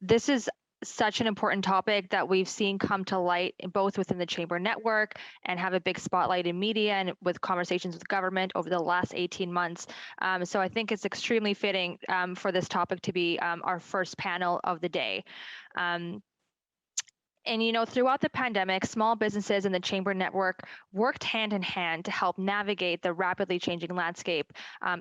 This is such an important topic that we've seen come to light both within the chamber network and have a big spotlight in media and with conversations with government over the last 18 months. So I think it's extremely fitting for this topic to be our first panel of the day. Um, and throughout the pandemic, small businesses and the chamber network worked hand in hand to help navigate the rapidly changing landscape,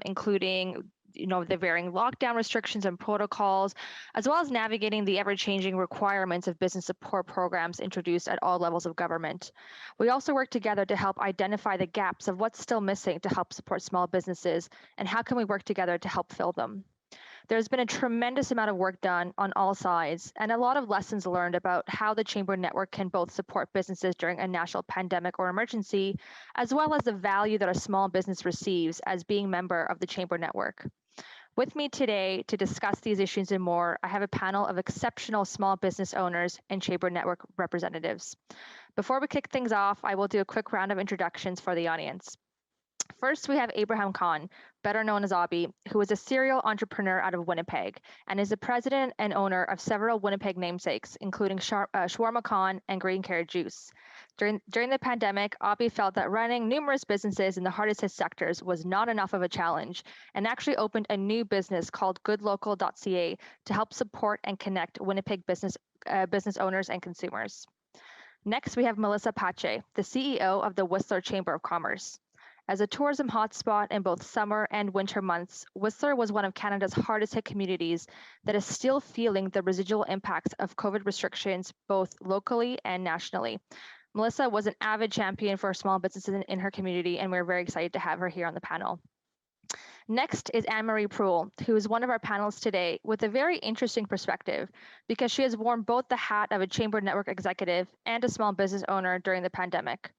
including the varying lockdown restrictions and protocols, as well as navigating the ever-changing requirements of business support programs introduced at all levels of government. We also work together to help identify the gaps of what's still missing to help support small businesses and how can we work together to help fill them. There's been a tremendous amount of work done on all sides and a lot of lessons learned about how the chamber network can both support businesses during a national pandemic or emergency, as well as the value that a small business receives as being a member of the chamber network. With me today to discuss these issues and more, I have a panel of exceptional small business owners and chamber network representatives. Before we kick things off, I will do a quick round of introductions for the audience. First, we have Abraham Khan, better known as Abhi, who is a serial entrepreneur out of Winnipeg and is the president and owner of several Winnipeg namesakes, including Shawarma Khan and Green Carrot Juice. During the pandemic, Abhi felt that running numerous businesses in the hardest hit sectors was not enough of a challenge and actually opened a new business called goodlocal.ca to help support and connect Winnipeg business owners and consumers. Next, we have Melissa Pache, the CEO of the Whistler Chamber of Commerce. As a tourism hotspot in both summer and winter months, Whistler was one of Canada's hardest hit communities that is still feeling the residual impacts of COVID restrictions both locally and nationally. Melissa was an avid champion for small businesses in her community, and we're very excited to have her here on the panel. Next is Anne-Marie Poole, who is one of our panelists today with a very interesting perspective because she has worn both the hat of a Chamber Network executive and a small business owner during the pandemic.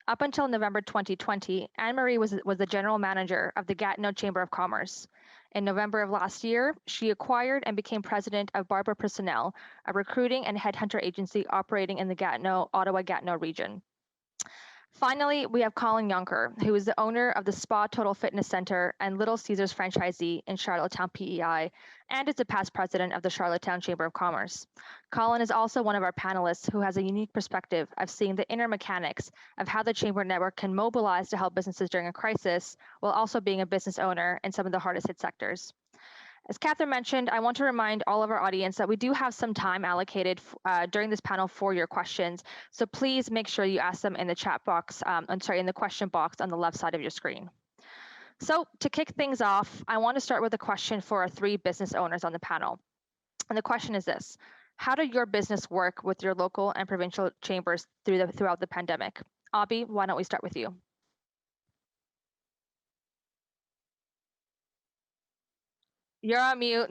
Up until November 2020, Anne-Marie was the general manager of the Gatineau Chamber of Commerce. In November of last year, she acquired and became president of Barbara Personnel, a recruiting and headhunter agency operating in the Ottawa-Gatineau region. Finally, we have Colin Yonker, who is the owner of the Spa Total Fitness Center and Little Caesars franchisee in Charlottetown, PEI, and is the past president of the Charlottetown Chamber of Commerce. Colin is also one of our panelists who has a unique perspective of seeing the inner mechanics of how the Chamber Network can mobilize to help businesses during a crisis, while also being a business owner in some of the hardest hit sectors. As Catherine mentioned, I want to remind all of our audience that we do have some time allocated during this panel for your questions. So please make sure you ask them in the chat box, in the question box on the left side of your screen. So to kick things off, I want to start with a question for our three business owners on the panel. And the question is this: how did your business work with your local and provincial chambers throughout the pandemic? Abhi, why don't we start with you? You're on mute.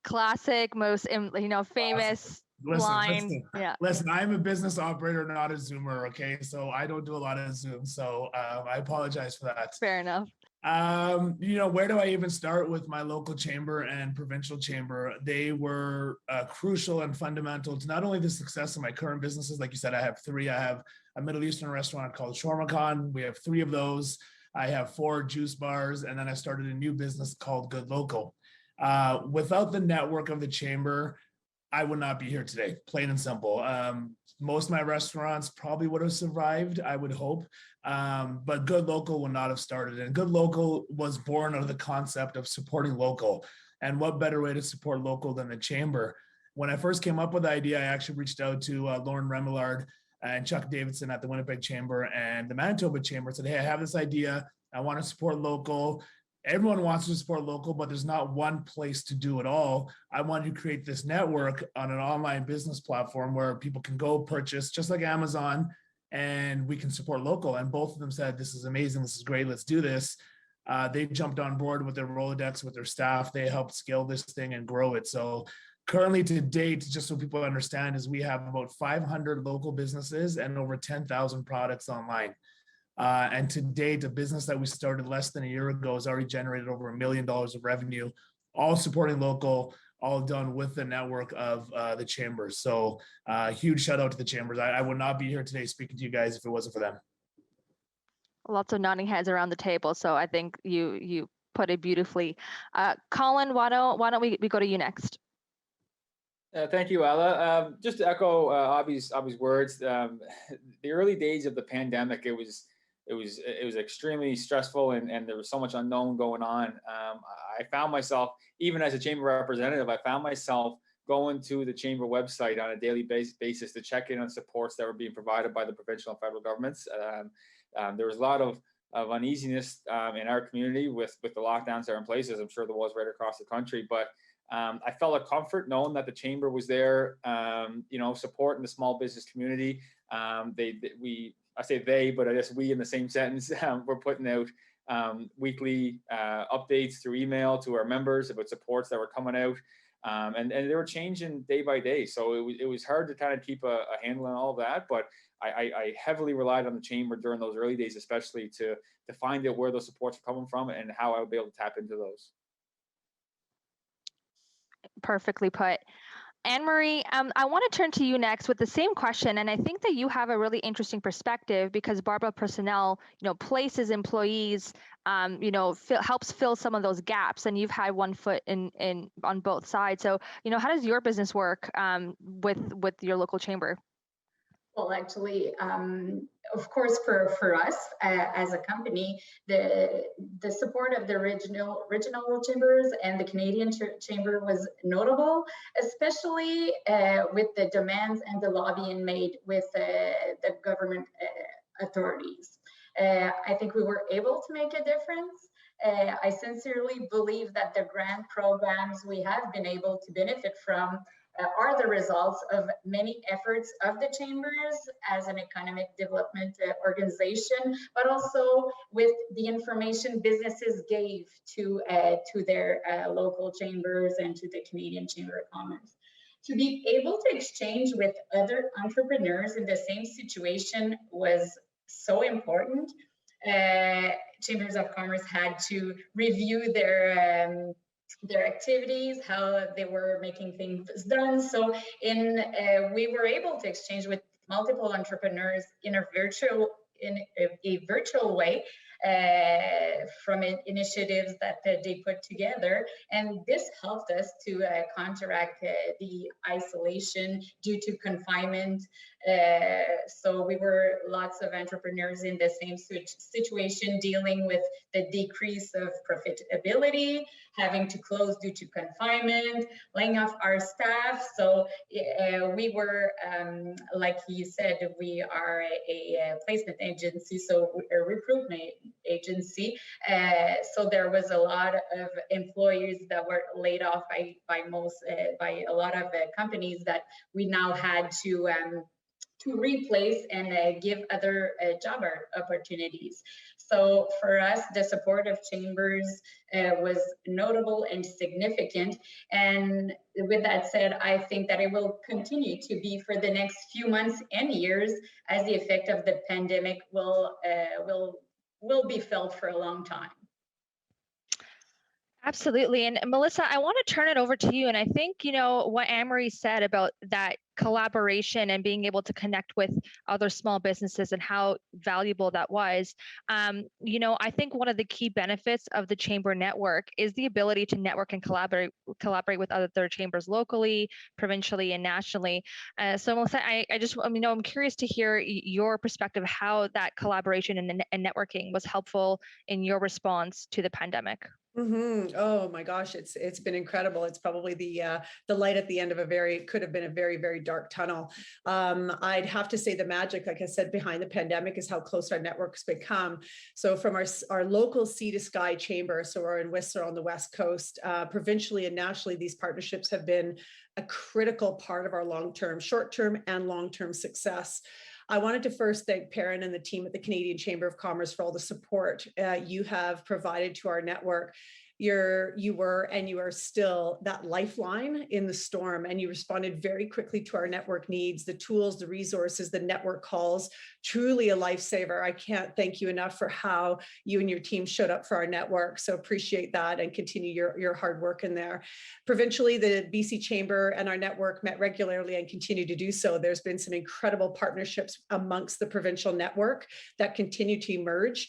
Classic, most famous line. Listen, I'm a business operator, not a Zoomer. Okay, so I don't do a lot of Zoom. So I apologize for that. Fair enough. Where do I even start with my local chamber and provincial chamber? They were crucial and fundamental to not only the success of my current businesses. Like you said, I have three. I have a Middle Eastern restaurant called Shawarma Khan. We have three of those. I have 4 juice bars, and then I started a new business called Good Local. Without the network of the chamber, I would not be here today, plain and simple. Most of my restaurants probably would have survived, I would hope, but Good Local would not have started. And Good Local was born out of the concept of supporting local. And what better way to support local than the chamber? When I first came up with the idea, I actually reached out to Lauren Remillard and Chuck Davidson at the Winnipeg Chamber and the Manitoba Chamber. Said, hey, I have this idea. I want to support local. Everyone wants to support local, but there's not one place to do it all. I want to create this network on an online business platform where people can go purchase, just like Amazon, and we can support local. And both of them said, this is amazing. This is great. Let's do this. They jumped on board with their Rolodex, with their staff. They helped scale this thing and grow it. So currently to date, just so people understand, is we have about 500 local businesses and over 10,000 products online. And to date, a business that we started less than a year ago has already generated over $1 million of revenue, all supporting local, all done with the network of the chambers. So huge shout out to the chambers. I would not be here today speaking to you guys if it wasn't for them. Lots of nodding heads around the table. So I think you put it beautifully. Colin, why don't we go to you next? Thank you, Ella. Just to echo Abby's words, the early days of the pandemic, it was extremely stressful, and there was so much unknown going on. I found myself, even as a chamber representative, I found myself going to the chamber website on a daily basis to check in on supports that were being provided by the provincial and federal governments. There was a lot of uneasiness in our community with the lockdowns that are in place, as I'm sure there was right across the country, but I felt a comfort knowing that the chamber was there, supporting the small business community. I say they, but I guess we in the same sentence, we're putting out weekly updates through email to our members about supports that were coming out. And they were changing day by day. So it was hard to kind of keep a handle on all of that. But I heavily relied on the chamber during those early days, especially to find out where those supports were coming from and how I would be able to tap into those. Perfectly put. Anne Marie, I want to turn to you next with the same question, and I think that you have a really interesting perspective because Barbara Personnel, places employees, helps fill some of those gaps, and you've had one foot in on both sides. So, how does your business work with your local chamber? Well, actually, of course, for us as a company, the support of the regional chambers and the Canadian chamber was notable, especially with the demands and the lobbying made with the government authorities. I think we were able to make a difference. I sincerely believe that the grant programs we have been able to benefit from are the results of many efforts of the chambers as an economic development organization, but also with the information businesses gave to their local chambers and to the Canadian Chamber of Commerce. To be able to exchange with other entrepreneurs in the same situation was so important. Chambers of Commerce had to review their activities, how they were making things done. So we were able to exchange with multiple entrepreneurs in a virtual way from initiatives that they put together. And this helped us to counteract the isolation due to confinement. So we were lots of entrepreneurs in the same situation, dealing with the decrease of profitability, having to close due to confinement, laying off our staff. So we were, like you said, we are a placement agency, so a recruitment agency. So there was a lot of employees that were laid off by a lot of companies that we now had to replace and give other job opportunities. So for us, the support of chambers was notable and significant. And with that said, I think that it will continue to be for the next few months and years, as the effect of the pandemic will be felt for a long time. Absolutely. And Melissa, I want to turn it over to you. And I think, what Anne Marie said about that collaboration and being able to connect with other small businesses and how valuable that was. I think one of the key benefits of the chamber network is the ability to network and collaborate with other chambers locally, provincially, and nationally. So Melissa, I'm curious to hear your perspective, how that collaboration and networking was helpful in your response to the pandemic. Mm-hmm. Oh my gosh, it's been incredible. It's probably the light at the end of could have been a very, very dark tunnel. I'd have to say the magic, like I said, behind the pandemic is how close our networks become. So from our local Sea to Sky chamber, so we're in Whistler on the West Coast, provincially and nationally, these partnerships have been a critical part of our long-term, short-term and long-term success. I wanted to first thank Perrin and the team at the Canadian Chamber of Commerce for all the support you have provided to our network. You were and you are still that lifeline in the storm, and you responded very quickly to our network needs, the tools, the resources, the network calls, truly a lifesaver. I can't thank you enough for how you and your team showed up for our network. So appreciate that and continue your hard work in there. Provincially, the BC Chamber and our network met regularly and continue to do so. There's been some incredible partnerships amongst the provincial network that continue to emerge.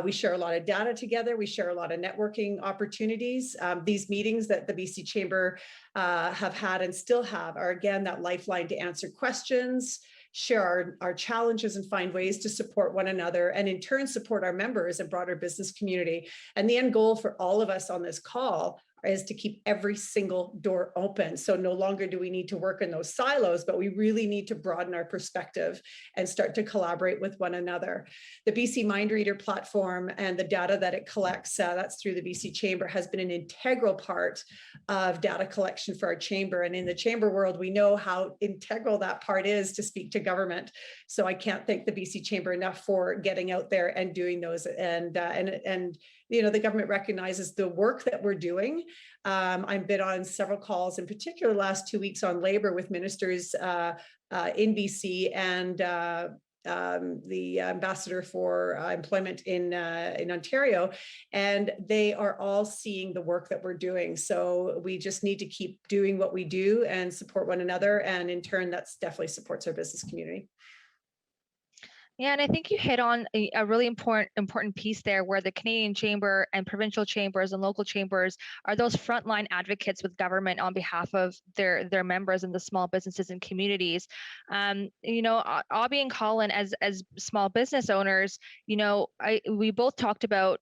We share a lot of data together. We share a lot of networking opportunities opportunities. These meetings that the BC Chamber have had and still have are, again, that lifeline to answer questions, share our challenges, and find ways to support one another, and in turn support our members and broader business community. And the end goal for all of us on this call is to keep every single door open. So no longer do we need to work in those silos, but we really need to broaden our perspective and start to collaborate with one another. The BC Mind Reader platform and the data that it collects, that's through the BC Chamber, has been an integral part of data collection for our chamber. And in the chamber world, we know how integral that part is to speak to government. So I can't thank the BC Chamber enough for getting out there and doing those. And you know, the government recognizes the work that we're doing. I've been on several calls, in particular last 2 weeks, on labor with ministers in BC and the ambassador for employment in Ontario, and they are all seeing the work that we're doing. So we just need to keep doing what we do and support one another, and in turn, that's definitely supports our business community. Yeah, and I think you hit on a really important piece there, where the Canadian Chamber and provincial chambers and local chambers are those frontline advocates with government on behalf of their members and the small businesses and communities. You know, Abby and Colin, as small business owners, you know, we both talked about,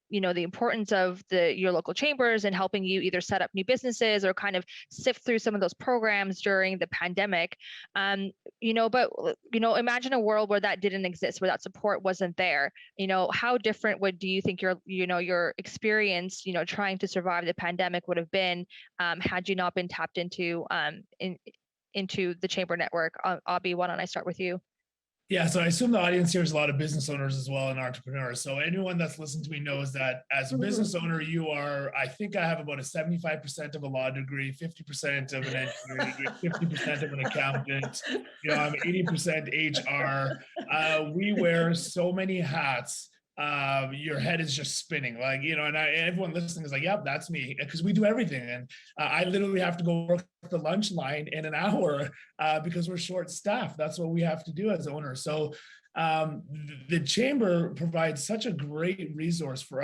you know, the importance of your local chambers and helping you either set up new businesses or kind of sift through some of those programs during the pandemic. You know, but, you know, imagine a world where that didn't exist, where that support wasn't there. You know, how different do you think your experience, you know, trying to survive the pandemic would have been had you not been tapped into the chamber network? Abby, why don't I start with you? Yeah, so I assume the audience here is a lot of business owners as well and entrepreneurs. So anyone that's listened to me knows that as a business owner, you are, I think I have about a 75% of a law degree, 50% of an engineering degree, 50% of an accountant. You know, I'm 80% HR. We wear so many hats. Your head is just spinning, like, you know, and everyone listening is like, yep, that's me, because we do everything. And I literally have to go work the lunch line in an hour because we're short staffed. That's what we have to do as owners. So the chamber provides such a great resource for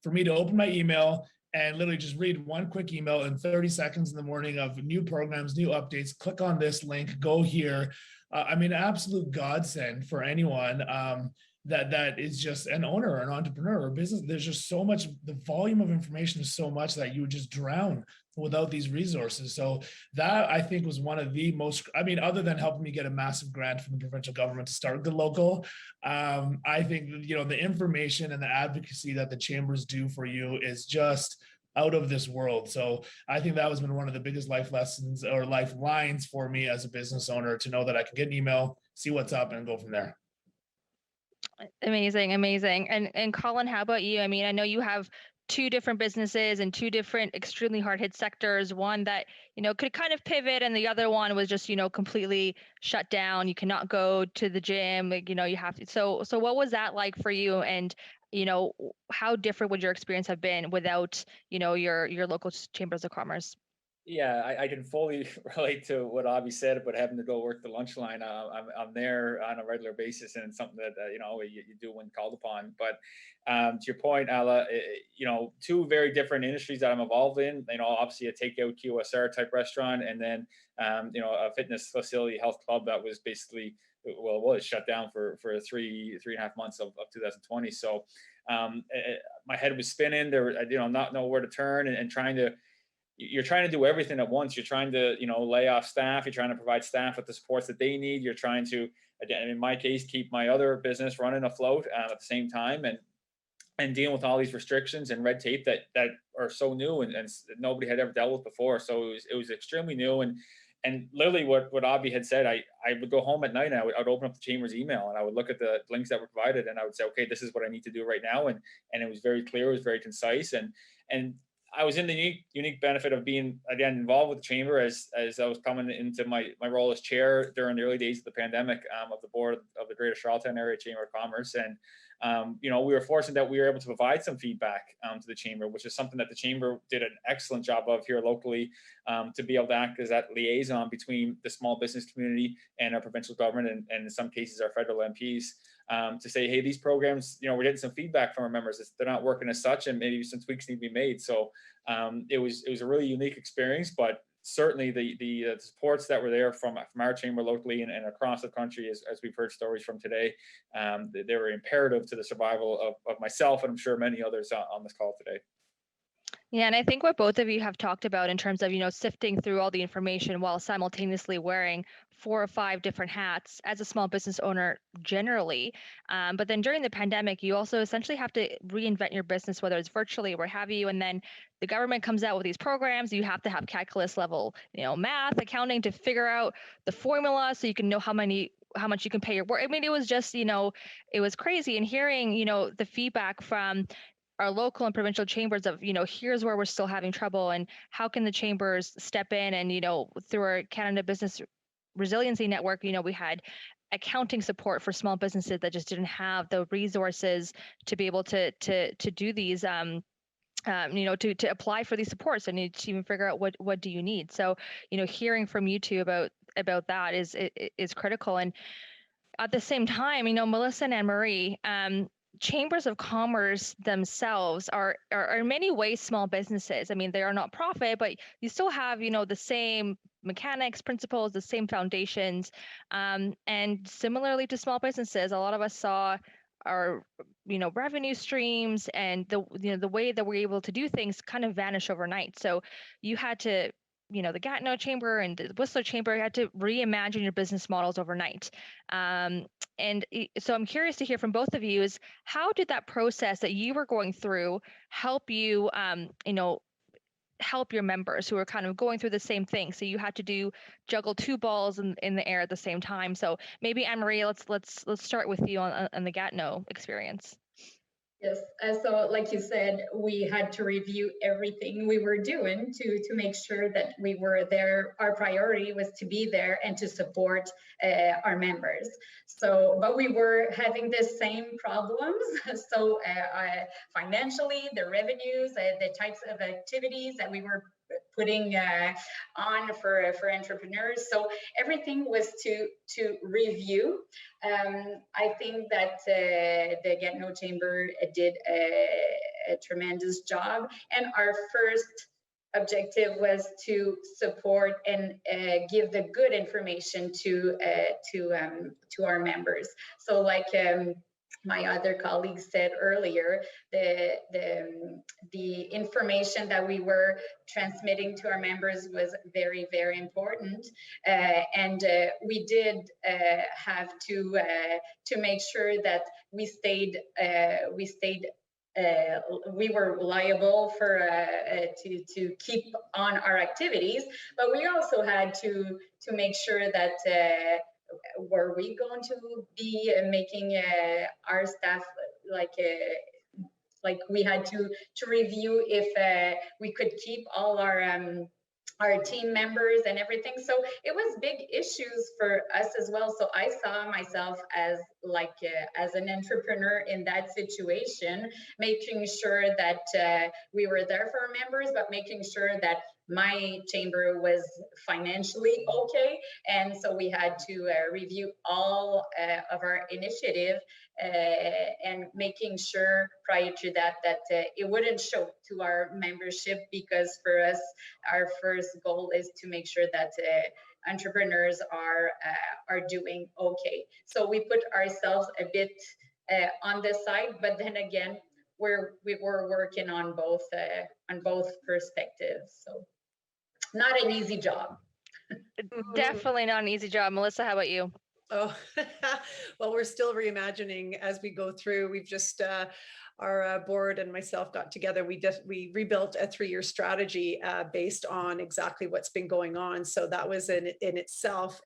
me to open my email and literally just read one quick email in 30 seconds in the morning of new programs, new updates, click on this link, go here. I mean, absolute godsend for anyone that is just an owner or an entrepreneur or business. There's just so much, the volume of information is so much that you would just drown without these resources. So that, I think, was one of the most, I mean, other than helping me get a massive grant from the provincial government to start Good Local, I think, you know, the information and the advocacy that the chambers do for you is just out of this world. So I think that has been one of the biggest life lessons or lifelines for me as a business owner, to know that I can get an email, see what's up, and go from there. Amazing. And Colin, how about you? I mean, I know you have two different businesses and two different extremely hard hit sectors. One that, you know, could kind of pivot, and the other one was just, you know, completely shut down. You cannot go to the gym, like, you know, you have to. So what was that like for you? And, you know, how different would your experience have been without, you know, your local chambers of commerce? Yeah, I can fully relate to what Avi said about having to go work the lunch line. I'm there on a regular basis, and it's something that you know, you do when called upon. But to your point, Ala, you know, two very different industries that I'm involved in. You know, obviously a takeout QSR type restaurant, and then you know, a fitness facility, health club that was basically, well, it was shut down for 3.5 months of 2020. So my head was spinning. There, you know, not know where to turn, and you're trying to do everything at once. You're trying to, you know, lay off staff. You're trying to provide staff with the supports that they need. You're trying to, again, in my case, keep my other business running afloat at the same time, and dealing with all these restrictions and red tape that are so new and nobody had ever dealt with before. So it was extremely new. And literally what Avi had said, I would go home at night and I would open up the chamber's email and I would look at the links that were provided and I would say, okay, this is what I need to do right now. And it was very clear, it was very concise. And I was in the unique benefit of being, again, involved with the chamber as I was coming into my role as chair during the early days of the pandemic of the board of the Greater Charlottetown Area Chamber of Commerce. And we were fortunate that we were able to provide some feedback to the chamber, which is something that the chamber did an excellent job of here locally, to be able to act as that liaison between the small business community and our provincial government, and in some cases our federal MPs, to say, hey, these programs, we're getting some feedback from our members. They're not working as such, and maybe some tweaks need to be made. So it was a really unique experience, but certainly the supports that were there from our chamber locally and across the country, as we've heard stories from today, they were imperative to the survival of myself, and I'm sure many others on this call today. Yeah, and I think what both of you have talked about in terms of, sifting through all the information while simultaneously wearing 4 or 5 different hats as a small business owner generally. But then during the pandemic, you also essentially have to reinvent your business, whether it's virtually or what have you. And then the government comes out with these programs. You have to have calculus level, math, accounting to figure out the formula so you can know how much you can pay your work. I mean, it was just, it was crazy. And hearing, the feedback from our local and provincial chambers of, here's where we're still having trouble, and how can the chambers step in, and, through our Canada Business Resiliency Network, we had accounting support for small businesses that just didn't have the resources to be able to do these, to apply for these supports, and to even figure out what do you need. So, hearing from you two about that is critical. And at the same time, Melissa and Anne-Marie, chambers of commerce themselves are in many ways small businesses. I mean, they are not profit, but you still have, the same mechanics, principles, the same foundations. And similarly to small businesses, a lot of us saw our, revenue streams and the way that we're able to do things kind of vanish overnight. So you had to, the Gatineau Chamber and the Whistler Chamber had to reimagine your business models overnight. So I'm curious to hear from both of you is, how did that process that you were going through help you, help your members who are kind of going through the same thing? So you had to juggle 2 balls in the air at the same time. So maybe Anne-Marie, let's start with you on the Gatineau experience. Yes, so like you said, we had to review everything we were doing to make sure that we were there. Our priority was to be there and to support our members. So, but we were having the same problems. So financially, the revenues, the types of activities that we were putting on for entrepreneurs. So everything was to review. I think that the Gatineau Chamber did a tremendous job, and our first objective was to support and give the good information to our members. So like my other colleagues said earlier, the information that we were transmitting to our members was very, very important, and we did have to make sure that we were liable for to keep on our activities, but we also had to make sure that were we going to be making our staff like we had to review if we could keep all our team members and everything. So it was big issues for us as well. So I saw myself as as an entrepreneur in that situation, making sure that we were there for our members, but making sure that my chamber was financially okay. And so we had to review all of our initiative and making sure prior to that it wouldn't show to our membership, because for us, our first goal is to make sure that entrepreneurs are doing okay. So we put ourselves a bit on the side, but then again, we were working on both perspectives. So not an easy job. Definitely not an easy job. Melissa, how about you? Oh, well, we're still reimagining as we go through. We've just, our board and myself got together. We rebuilt a 3-year strategy based on exactly what's been going on. So that was in itself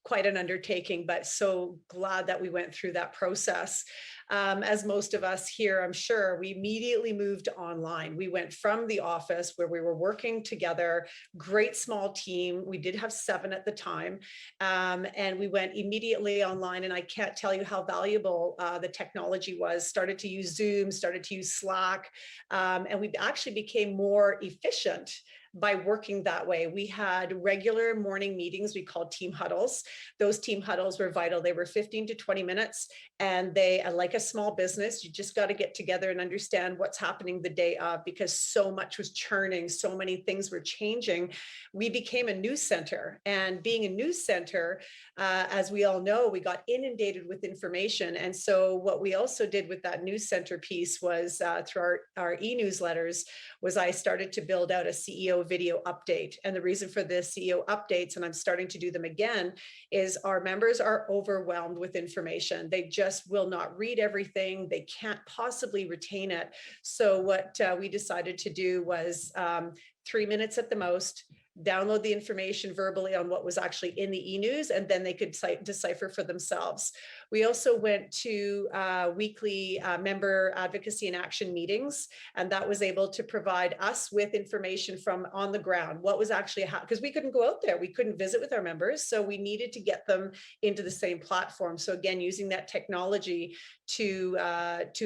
quite an undertaking, but so glad that we went through that process. as most of us here, I'm sure, we immediately moved to online. We went from the office where we were working together, great small team. We did have 7 at the time. And we went immediately online, and I can't tell you how valuable the technology was. Started to use Zoom, started to use Slack, and we actually became more efficient by working that way. We had regular morning meetings we called team huddles. Those team huddles were vital. They were 15 to 20 minutes, and they, like a small business, you just got to get together and understand what's happening the day of, because so much was churning, so many things were changing. We became a news center, and being a news center, as we all know, we got inundated with information. And so what we also did with that news center piece was through our e-newsletters, was I started to build out a CEO video update. And the reason for the CEO updates, and I'm starting to do them again, is our members are overwhelmed with information. They just will not read everything. They can't possibly retain it. So what we decided to do was 3 minutes at the most, download the information verbally on what was actually in the e-news, and then they could decipher for themselves. We also went to weekly member advocacy and action meetings, and that was able to provide us with information from on the ground, what was actually happening, because we couldn't go out there, we couldn't visit with our members, so we needed to get them into the same platform. So again, using that technology to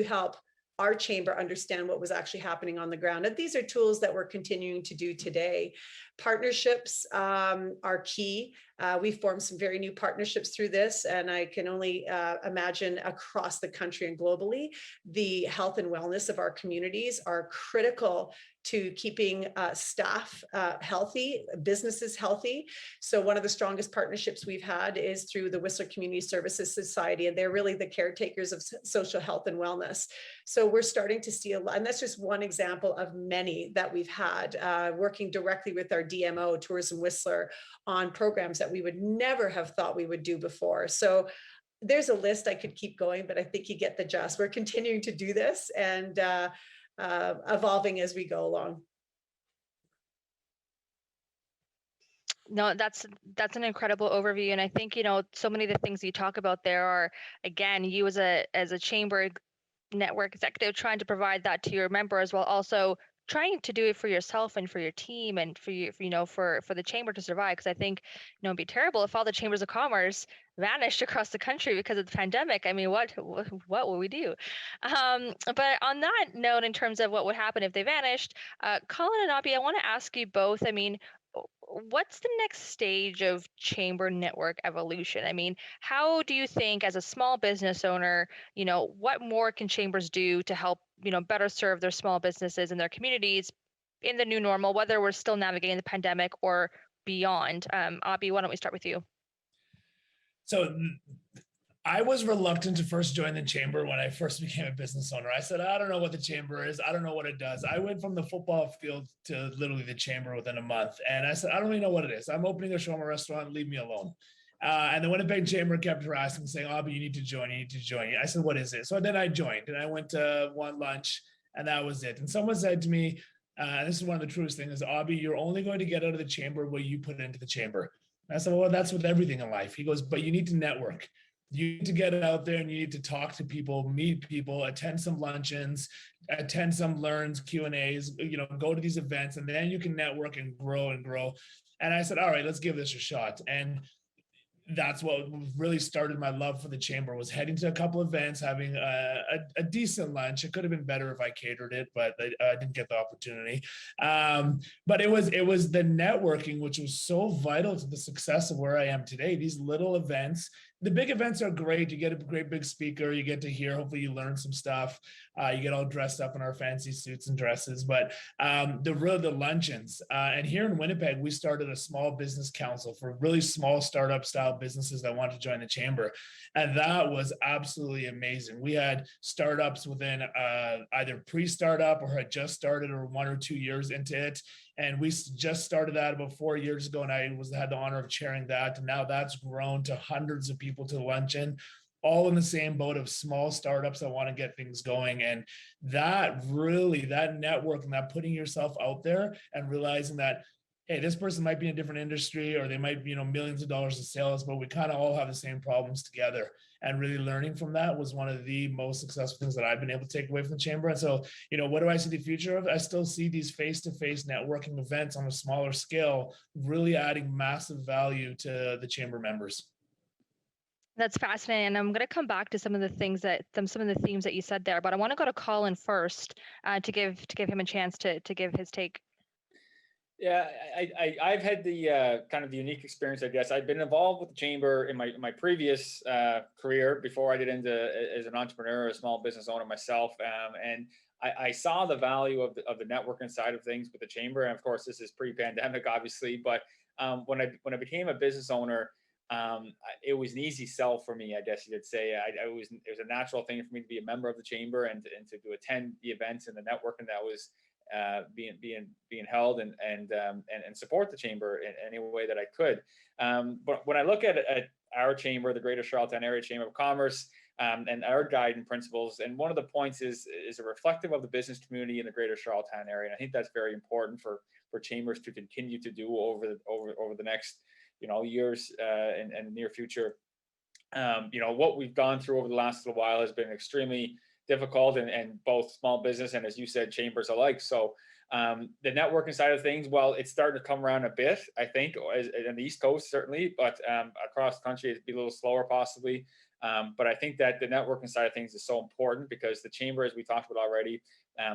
help our chamber understand what was actually happening on the ground. And these are tools that we're continuing to do today. Partnerships are key. We formed some very new partnerships through this, and I can only imagine across the country and globally, the health and wellness of our communities are critical to keeping staff healthy, businesses healthy. So one of the strongest partnerships we've had is through the Whistler Community Services Society, and they're really the caretakers of social health and wellness. So we're starting to see a lot, and that's just one example of many that we've had, working directly with our DMO, Tourism Whistler, on programs that we would never have thought we would do before. So there's a list, I could keep going, but I think you get the gist. We're continuing to do this and evolving as we go along. No, that's an incredible overview, and I think so many of the things you talk about there are, again, you as a chamber network executive trying to provide that to your members while also trying to do it for yourself and for your team and for you, for the chamber to survive. Because I think it'd be terrible if all the chambers of commerce vanished across the country because of the pandemic. I mean, what will we do? But on that note, in terms of what would happen if they vanished, Colin and Abhi, I want to ask you both. I mean, what's the next stage of chamber network evolution? I mean, how do you think, as a small business owner, what more can chambers do to help, better serve their small businesses and their communities in the new normal, whether we're still navigating the pandemic or beyond? Abhi, why don't we start with you? So I was reluctant to first join the chamber when I first became a business owner. I said, I don't know what the chamber is. I don't know what it does. I went from the football field to literally the chamber within a month. And I said, I don't really know what it is. I'm opening a shawarma restaurant. Leave me alone. And the Winnipeg Chamber kept harassing, saying, Abhi, you need to join. You need to join. I said, what is it? So then I joined, and I went to one lunch, and that was it. And someone said to me, this is one of the truest things, is, Abhi, you're only going to get out of the chamber what you put into the chamber. And I said, well, that's with everything in life. He goes, but you need to network. You need to get out there and you need to talk to people, meet people, attend some luncheons, attend some learns, Q&As, go to these events, and then you can network and grow and grow. And I said, all right, let's give this a shot. And that's what really started my love for the chamber, was heading to a couple events, having a decent lunch. It could have been better if I catered it, but I didn't get the opportunity. But it was the networking, which was so vital to the success of where I am today. These little events, the big events are great. You get a great big speaker, you get to hear, hopefully you learn some stuff. You get all dressed up in our fancy suits and dresses, but the luncheons. And here in Winnipeg, we started a small business council for really small startup style businesses that want to join the chamber. And that was absolutely amazing. We had startups within either pre-startup or had just started or 1 or 2 years into it. And we just started that about 4 years ago, and I had the honor of chairing that. And now that's grown to hundreds of people to luncheon, all in the same boat of small startups that want to get things going. And that network and that putting yourself out there and realizing that hey, this person might be in a different industry or they might be, millions of dollars in sales, but we kind of all have the same problems together. And really learning from that was one of the most successful things that I've been able to take away from the chamber. And so, what do I see the future of? I still see these face-to-face networking events on a smaller scale, really adding massive value to the chamber members. That's fascinating. And I'm going to come back to some of the things some of the themes that you said there, but I want to go to Colin first to give him a chance to give his take. Yeah, I've had the kind of the unique experience, I guess. I've been involved with the chamber in my previous career before I get into as an entrepreneur, a small business owner myself, and I saw the value of the networking side of things with the chamber. And of course, this is pre-pandemic, obviously. But when I became a business owner, it was an easy sell for me, I guess you could say. It was a natural thing for me to be a member of the chamber and to attend the events and the networking that was being held and support the chamber in any way that I could. But when I look at our chamber, the Greater Charlottetown Area Chamber of Commerce, and our guiding principles, and one of the points is a reflective of the business community in the Greater Charlottetown area, and I think that's very important for chambers to continue to do over the next years and near future. What we've gone through over the last little while has been extremely difficult and both small business and, as you said, chambers alike. So the networking side of things, well, it's starting to come around a bit, I think, on the East Coast certainly, but across the country it'd be a little slower possibly. But I think that the networking side of things is so important because the chamber, as we talked about already,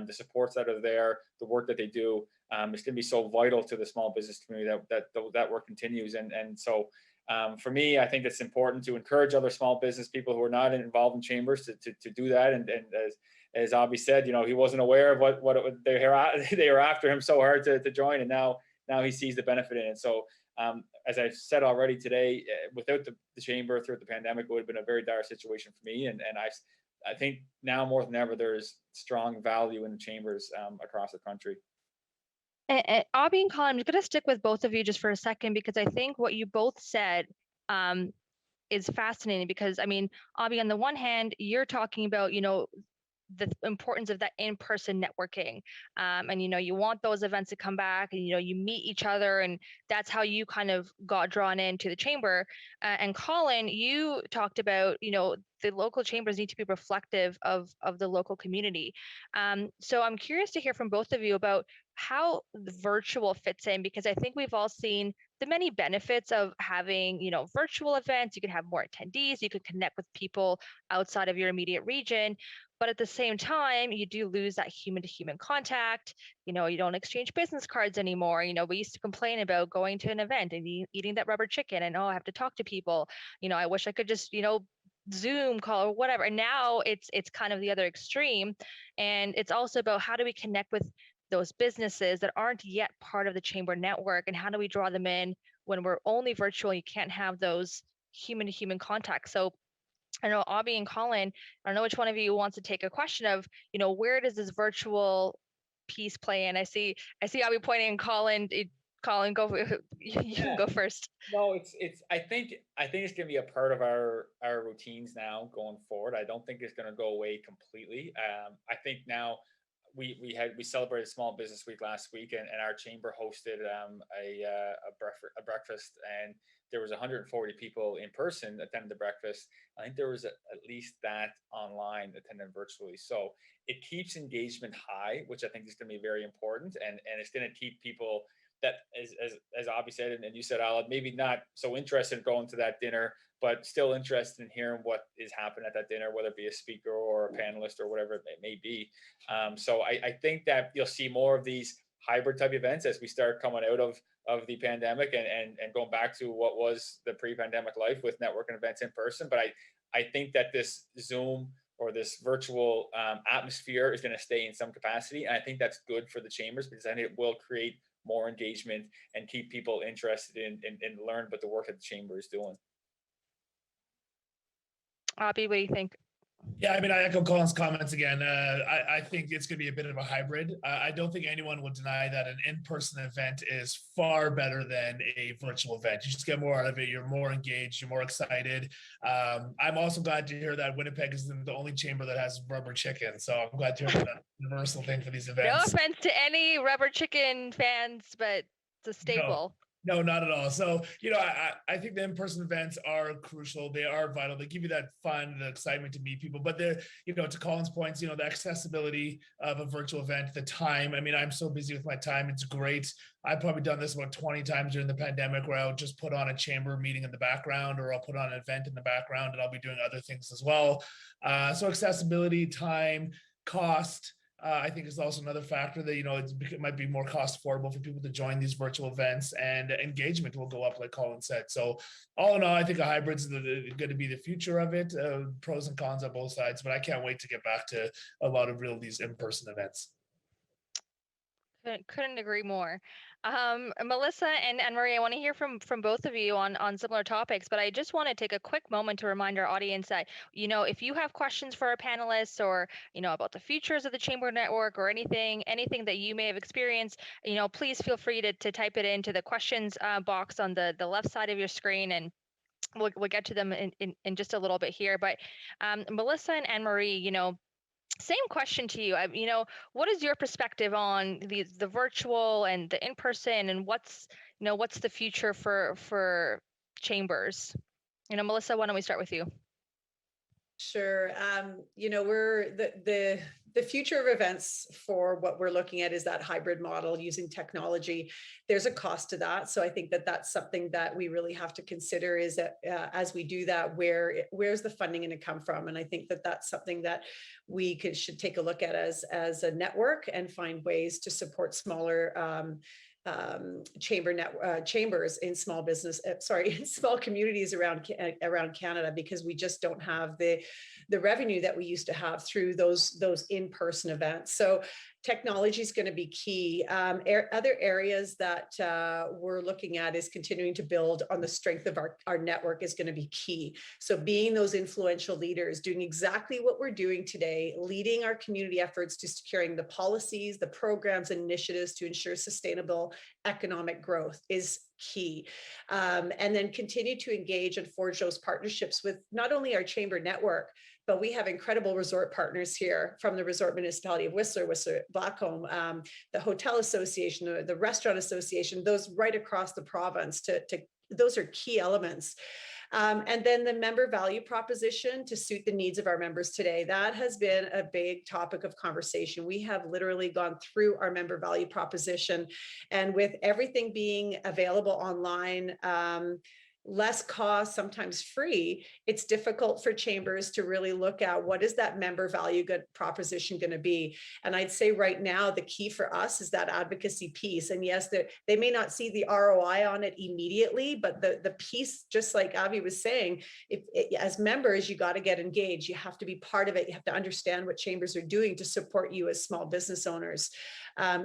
the supports that are there, the work that they do, is going to be so vital to the small business community that work continues. And so for me, I think it's important to encourage other small business people who are not involved in chambers to do that. And as Abby said, he wasn't aware of what they were after him so hard to join, and now he sees the benefit in it. So as I've said already today, without the chamber throughout the pandemic, it would have been a very dire situation for me. And I think now more than ever, there is strong value in the chambers across the country. And Abby and Colin, I'm going to stick with both of you just for a second because I think what you both said is fascinating. Because I mean, Abby, on the one hand, you're talking about the importance of that in-person networking, and you want those events to come back, and you meet each other, and that's how you kind of got drawn into the chamber. And Colin, you talked about the local chambers need to be reflective of the local community. So I'm curious to hear from both of you about how the virtual fits in, because I think we've all seen the many benefits of having virtual events. You can have more attendees, you can connect with people outside of your immediate region, but at the same time, you do lose that human to human contact. You don't exchange business cards anymore. We used to complain about going to an event and eating that rubber chicken and, I have to talk to people. I wish I could just, Zoom call or whatever. And now it's kind of the other extreme. And it's also about how do we connect with those businesses that aren't yet part of the chamber network, and how do we draw them in when we're only virtual? You can't have those human to human contacts. So I know Abby and Colin, I don't know which one of you wants to take a question of, where does this virtual piece play in? I see Abby pointing, and Colin, go. You can go first. No, it's. I think it's going to be a part of our routines now going forward. I don't think it's going to go away completely. I think now we celebrated Small Business Week last week, and our chamber hosted a breakfast, and there was 140 people in person attended the breakfast. I think there was at least that online attended virtually. So it keeps engagement high, which I think is going to be very important, and it's going to keep people that, as Abby said, and you said, Alan, maybe not so interested in going to that dinner, but still interested in hearing what is happening at that dinner, whether it be a speaker or a panelist or whatever it may be. So I think that you'll see more of these hybrid type events as we start coming out of the pandemic and going back to what was the pre-pandemic life with networking events in person. But I think that this Zoom or this virtual atmosphere is going to stay in some capacity. And I think that's good for the chambers, because then it will create more engagement and keep people interested in learn about the work that the chamber is doing. Abby, what do you think? Yeah, I mean, I echo Colin's comments again. I think it's going to be a bit of a hybrid. I don't think anyone will deny that an in-person event is far better than a virtual event. You just get more out of it. You're more engaged. You're more excited. I'm also glad to hear that Winnipeg is the only chamber that has rubber chicken. So I'm glad to hear that universal thing for these events. No offense to any rubber chicken fans, but It's a staple. No, not at all. So, I think the in-person events are crucial. They are vital. They give you that fun, the excitement to meet people. But they're, to Colin's points, the accessibility of a virtual event, the time. I mean, I'm so busy with my time. It's great. I've probably done this about 20 times during the pandemic where I'll just put on a chamber meeting in the background, or I'll put on an event in the background, and I'll be doing other things as well. So accessibility, time, cost, I think is also another factor that, it might be more cost affordable for people to join these virtual events, and engagement will go up, like Colin said. So all in all, I think a hybrid's going to be the future of it. Pros and cons on both sides, but I can't wait to get back to a lot of these in-person events. Couldn't agree more. Melissa and Marie, I want to hear from both of you on similar topics, but I just want to take a quick moment to remind our audience that, if you have questions for our panelists, or, about the futures of the Chamber Network, or anything that you may have experienced, please feel free to type it into the questions box on the left side of your screen, and we'll get to them in just a little bit here. But Melissa and Anne Marie, same question to you. What is your perspective on the virtual and the in-person, and what's the future for chambers? Melissa, why don't we start with you? Sure. We're the future of events for what we're looking at is that hybrid model using technology. There's a cost to that. So I think that that's something that we really have to consider, is that as we do that, where's the funding going to come from? And I think that that's something that we should take a look at as a network, and find ways to support smaller chambers in small business, in small communities around Canada, because we just don't have the revenue that we used to have through those in-person events. So technology is going to be key. Other areas that we're looking at is continuing to build on the strength of our network is going to be key. So being those influential leaders, doing exactly what we're doing today, leading our community efforts to securing the policies, the programs, and initiatives to ensure sustainable economic growth is key. And then continue to engage and forge those partnerships with not only our chamber network, but we have incredible resort partners here, from the Resort Municipality of Whistler Blackcomb, the Hotel Association, the Restaurant Association, those right across the province. Those are key elements. And then the member value proposition to suit the needs of our members today. That has been a big topic of conversation. We have literally gone through our member value proposition, and with everything being available online, less cost, sometimes free, it's difficult for chambers to really look at what is that member value proposition going to be. And I'd say right now, the key for us is that advocacy piece. And yes, they may not see the ROI on it immediately, but the piece, just like Avi was saying, as members, you got to get engaged. You have to be part of it. You have to understand what chambers are doing to support you as small business owners.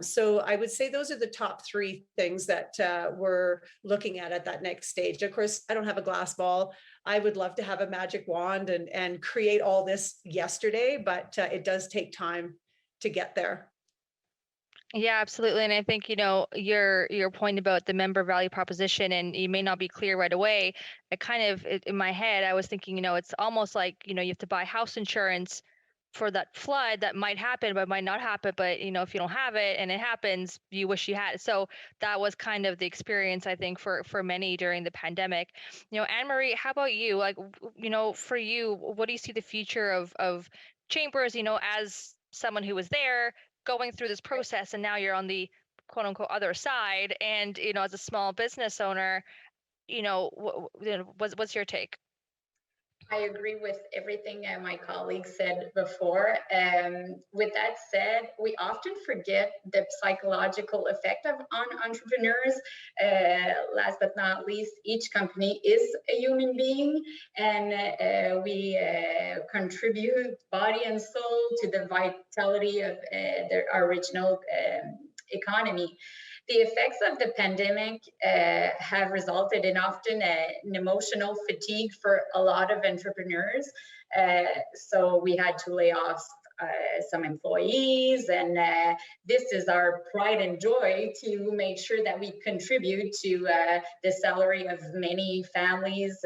So I would say those are the top three things that we're looking at that next stage. Of course, I don't have a glass ball. I would love to have a magic wand and create all this yesterday, but it does take time to get there. Yeah, absolutely. And I think, your point about the member value proposition, and you may not be clear right away. In my head, I was thinking, it's almost like, you have to buy house insurance for that flood that might happen, but might not happen. But, if you don't have it and it happens, you wish you had it. So that was kind of the experience, I think, for many during the pandemic. Anne Marie, how about you? Like, for you, what do you see the future of chambers, as someone who was there going through this process, and now you're on the quote unquote other side, and, as a small business owner, what's your take? I agree with everything my colleagues said before. With that said, we often forget the psychological effect on entrepreneurs. Last but not least, each company is a human being, and we contribute body and soul to the vitality of our regional economy. The effects of the pandemic have resulted in often an emotional fatigue for a lot of entrepreneurs. So we had to lay off some employees, and this is our pride and joy to make sure that we contribute to the salary of many families.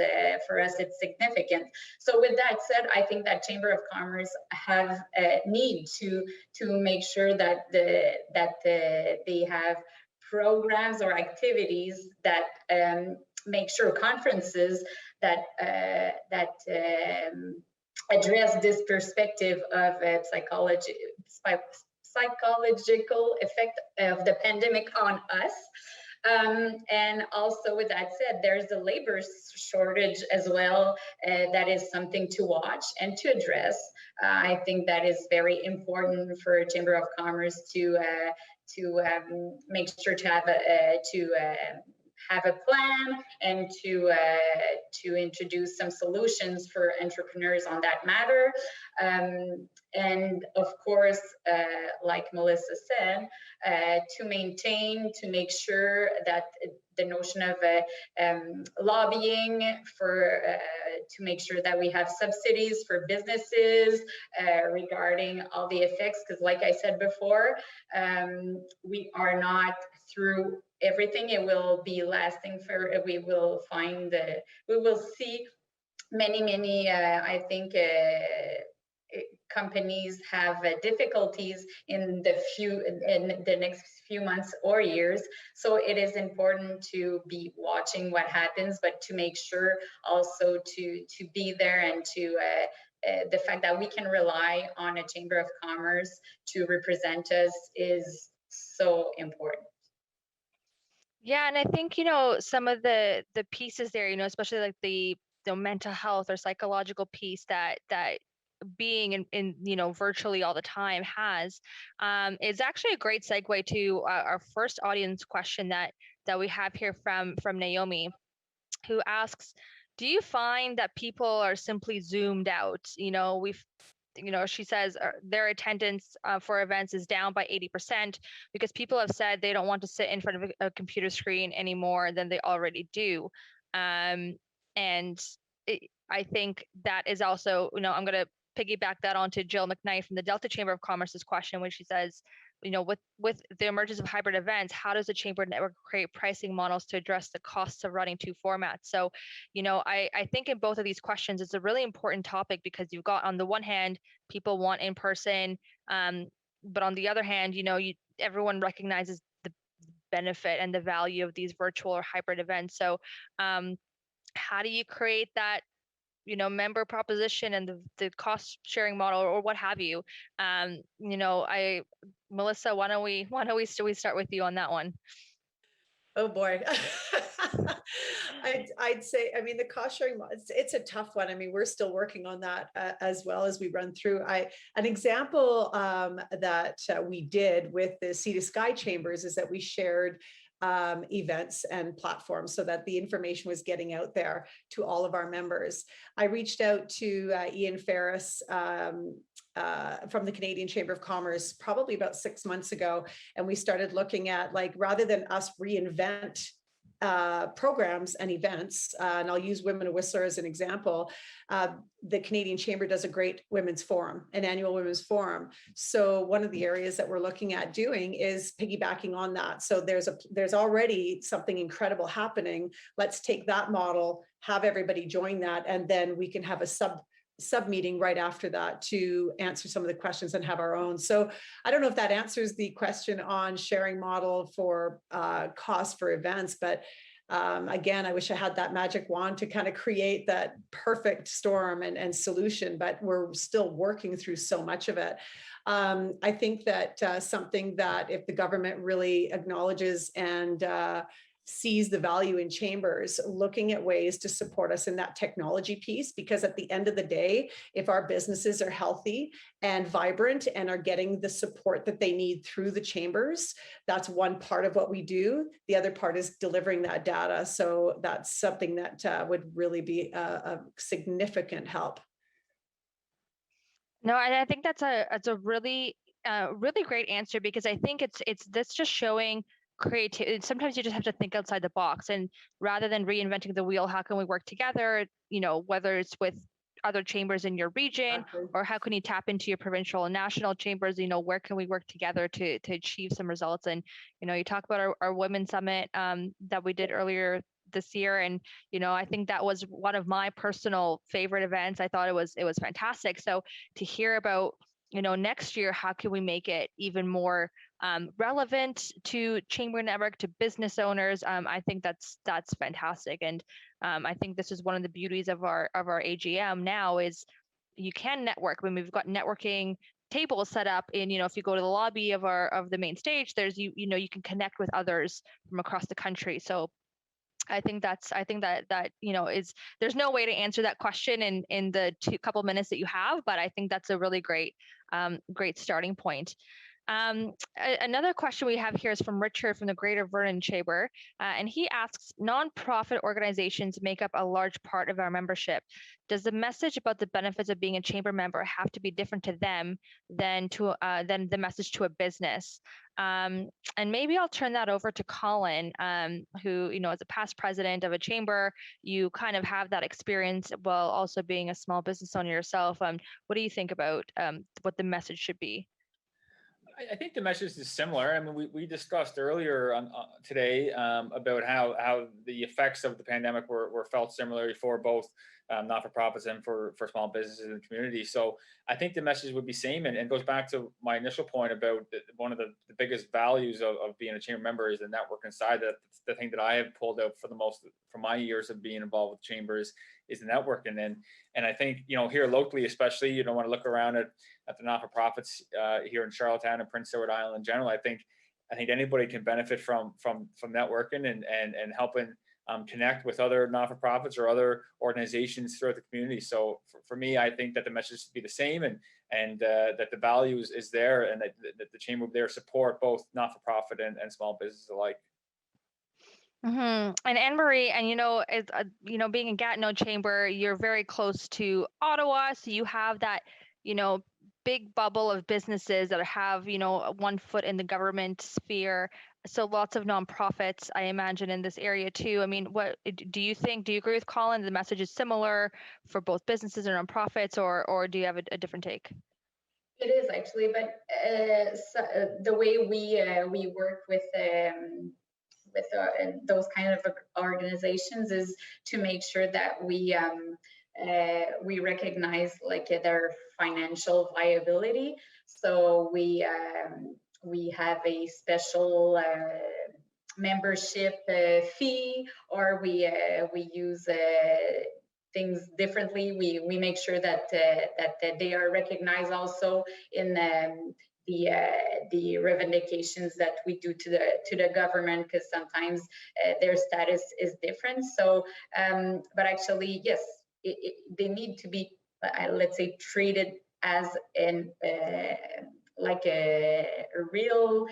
For us, it's significant. So with that said, I think that Chamber of Commerce have need to make sure that they have programs or activities that make sure conferences that address this perspective of psychological effect of the pandemic on us. And also, with that said, there's a labor shortage as well. That is something to watch and to address. I think that is very important for Chamber of Commerce to make sure to have a plan and to introduce some solutions for entrepreneurs on that matter. And of course, like Melissa said, to make sure that the notion of lobbying to make sure that we have subsidies for businesses regarding all the effects, because like I said before, we are not through everything. It will be lasting we will see many I think companies have difficulties in the next few months or years. So it is important to be watching what happens, but to make sure also to be there, and to the fact that we can rely on a Chamber of Commerce to represent us is so important. Yeah, and I think, some of the pieces there, especially like the mental health or psychological piece that being in virtually all the time has, is actually a great segue to our first audience question that we have here from Naomi, who asks, do you find that people are simply zoomed out? She says their attendance for events is down by 80% because people have said they don't want to sit in front of a computer screen any more than they already do. And I think that is also, I'm going to piggyback that onto Jill McKnight from the Delta Chamber of Commerce's question, when she says, with the emergence of hybrid events, how does the Chamber Network create pricing models to address the costs of running two formats? So, I think in both of these questions, it's a really important topic, because you've got, on the one hand, people want in person, but on the other hand, everyone recognizes the benefit and the value of these virtual or hybrid events. So, how do you create that member proposition and the cost sharing model, or what have you? Melissa, why don't we start with you on that one? Oh boy. I'd say, the cost sharing, it's a tough one. We're still working on that as well as we run through. An example that we did with the Sea to Sky Chambers is that we shared events and platforms so that the information was getting out there to all of our members. I reached out to Ian Ferris from the Canadian Chamber of Commerce probably about 6 months ago, and we started looking at, rather than us reinvent programs and events, and I'll use Women of Whistler as an example. The Canadian Chamber does a great women's forum, an annual women's forum. So one of the areas that we're looking at doing is piggybacking on that. So there's already something incredible happening. Let's take that model, have everybody join that, and then we can have a sub meeting right after that to answer some of the questions and have our own. So I don't know if that answers the question on sharing model for cost for events, but again, I wish I had that magic wand to kind of create that perfect storm and solution, but we're still working through so much of it. I think that something that if the government really acknowledges and sees the value in chambers, looking at ways to support us in that technology piece, because at the end of the day, if our businesses are healthy and vibrant and are getting the support that they need through the chambers, that's one part of what we do. The other part is delivering that data. So that's something that would really be a significant help. No, and I think that's a really really great answer, because I think it's that's just showing creativity. Sometimes you just have to think outside the box, and rather than reinventing the wheel, how can we work together? Whether it's with other chambers in your region, or how can you tap into your provincial and national chambers? Where can we work together to achieve some results? And you talk about our Women's Summit that we did earlier this year, and I think that was one of my personal favorite events. I thought it was fantastic. So to hear about next year, how can we make it even more relevant to chamber network, to business owners, I think that's fantastic. And I think this is one of the beauties of our AGM now is you can network. When we've got networking tables set up in, if you go to the lobby of the main stage, there's you can connect with others from across the country. So I think that is, there's no way to answer that question in the couple minutes that you have, but I think that's a really great starting point. Another question we have here is from Richard from the Greater Vernon Chamber, and he asks, nonprofit organizations make up a large part of our membership. Does the message about the benefits of being a chamber member have to be different to them than the message to a business? And maybe I'll turn that over to Colin, who, as a past president of a chamber, you kind of have that experience while also being a small business owner yourself. What do you think about what the message should be? I think the message is similar. I mean, we discussed earlier today about how the effects of the pandemic were felt similarly for both not-for-profits and for small businesses in the community. So I think the message would be same, and goes back to my initial point about one of the biggest values of being a chamber member is the network inside. That's the thing that I have pulled out for my years of being involved with chambers is the networking. And I think, here locally, especially, you don't want to look around at the not-for-profits here in Charlottetown and Prince Edward Island in general. I think anybody can benefit from networking and helping connect with other not-for-profits or other organizations throughout the community. So for me, I think that the message should be the same, and that the value is there, and that the chamber will there support both not-for-profit and small business alike. And Anne Marie, and being in Gatineau Chamber, you're very close to Ottawa, so you have that, big bubble of businesses that have, one foot in the government sphere. So lots of nonprofits, I imagine, in this area too. I mean, what do you think? Do you agree with Colin? The message is similar for both businesses and nonprofits, or do you have a different take? It is actually, but the way we work with those kind of organizations is to make sure that we recognize like their financial viability. So we have a special membership fee, or we use things differently. We make sure that they are recognized also in the revendications that we do to the government, because sometimes their status is different. So, but actually, yes, they need to be, let's say, treated as like a real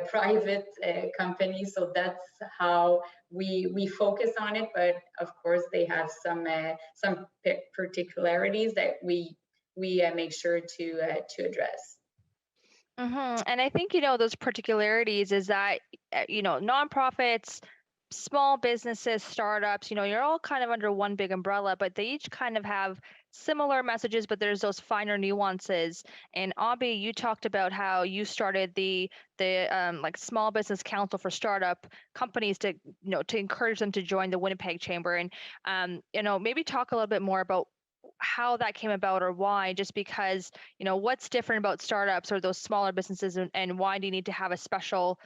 private company. So that's how we focus on it. But of course, they have some particularities that we make sure to address. And I think, those particularities is that, nonprofits, small businesses, startups, you're all kind of under one big umbrella, but they each kind of have similar messages, but there's those finer nuances. And Abby, you talked about how you started the like small business council for startup companies to, to encourage them to join the Winnipeg Chamber. And, maybe talk a little bit more about how that came about, or why, just because, what's different about startups or those smaller businesses, and why do you need to have a special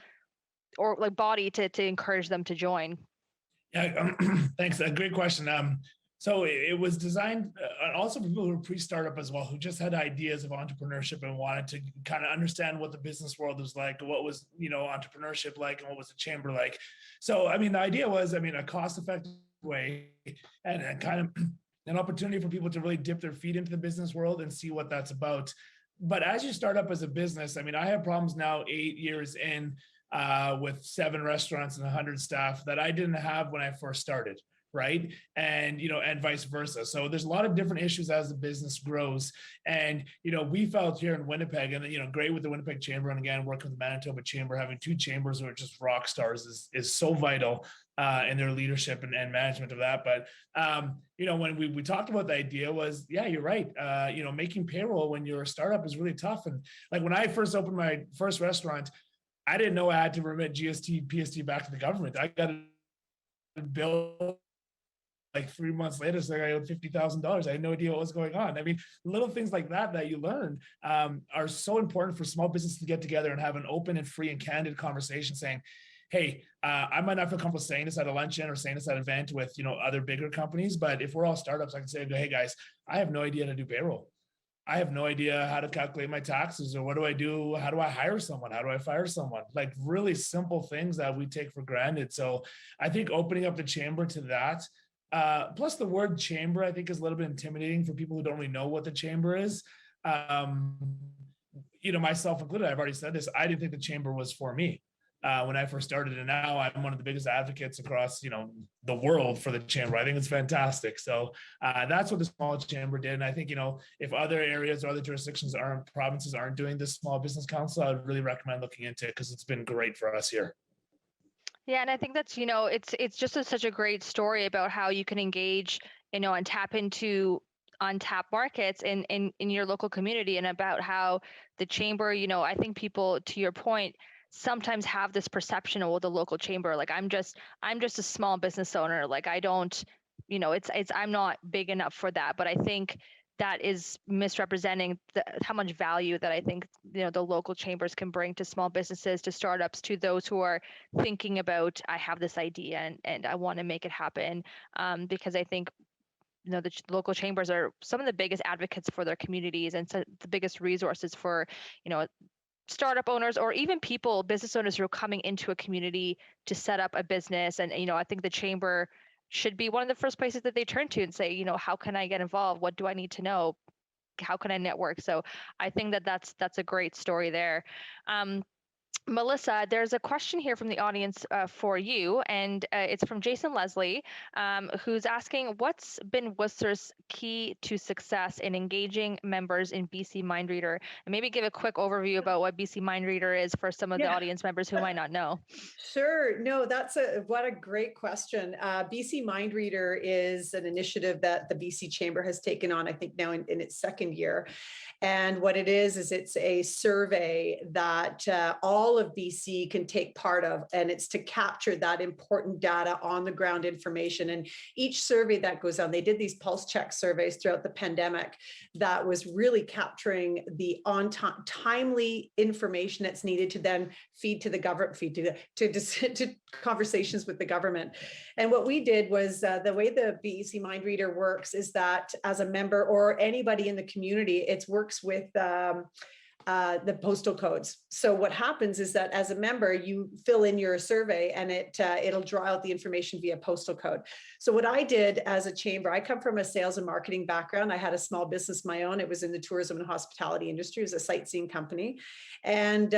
or like body to encourage them to join? Yeah, thanks. A great question. So it was designed also for people who were pre-startup as well, who just had ideas of entrepreneurship and wanted to kind of understand what the business world was like, what was, entrepreneurship like, and what was the chamber like. So, the idea was, a cost-effective way and kind of an opportunity for people to really dip their feet into the business world and see what that's about. But as you start up as a business, I have problems now 8 years in with 7 restaurants and 100 staff that I didn't have when I first started. Right. And, and vice versa. So there's a lot of different issues as the business grows. And, we felt here in Winnipeg, and, great with the Winnipeg Chamber, and again, working with the Manitoba Chamber, having 2 chambers who are just rock stars is so vital in their leadership and management of that. But, when we talked about the idea was, yeah, you're right. Making payroll when you're a startup is really tough. And like when I first opened my first restaurant, I didn't know I had to remit GST, PST back to the government. I got to bill like 3 months later, so I owed $50,000. I had no idea what was going on. I mean, little things like that you learn are so important for small businesses to get together and have an open and free and candid conversation saying, hey, I might not feel comfortable saying this at a luncheon or saying this at an event with, other bigger companies, but if we're all startups, I can say, hey guys, I have no idea how to do payroll. I have no idea how to calculate my taxes, or what do I do? How do I hire someone? How do I fire someone? Like really simple things that we take for granted. So I think opening up the chamber to that, plus the word chamber, I think is a little bit intimidating for people who don't really know what the chamber is. Myself included, I've already said this, I didn't think the chamber was for me. When I first started, and now I'm one of the biggest advocates across, the world for the chamber. I think it's fantastic. So that's what the small chamber did. And I think, if other areas or other provinces aren't doing this small business council, I would really recommend looking into it because it's been great for us here. Yeah, and I think that's, it's just such a great story about how you can engage, and tap into untapped markets in your local community, and about how the chamber, I think people, to your point, sometimes have this perception of the local chamber, like I'm just a small business owner, like I don't, I'm not big enough for that. But I think that is misrepresenting how much value that I think the local chambers can bring to small businesses, to startups, to those who are thinking about, I have this idea and I want to make it happen, because I think the local chambers are some of the biggest advocates for their communities, and so the biggest resources for startup owners, or even business owners who are coming into a community to set up a business. And I think the chamber should be one of the first places that they turn to and say, how can I get involved? What do I need to know? How can I network? So I think that's a great story there. Melissa, there's a question here from the audience for you, and it's from Jason Leslie, who's asking, what's been Whistler's key to success in engaging members in BC Mindreader? And maybe give a quick overview about what BC Mindreader is for some of the audience members who might not know. Sure. No, what a great question. BC Mindreader is an initiative that the BC Chamber has taken on, I think now in its second year. And what it is it's a survey that all of BC can take part of, and it's to capture that important data, on the ground information. And each survey that goes on, they did these pulse check surveys throughout the pandemic that was really capturing the timely information that's needed to then feed to the government, to conversations with the government. And what we did was the way the BC Mindreader works is that as a member or anybody in the community, it works with the postal codes. So what happens is that as a member, you fill in your survey and it'll draw out the information via postal code. So what I did as a chamber, I come from a sales and marketing background. I had a small business of my own. It was in the tourism and hospitality industry. It was a sightseeing company. And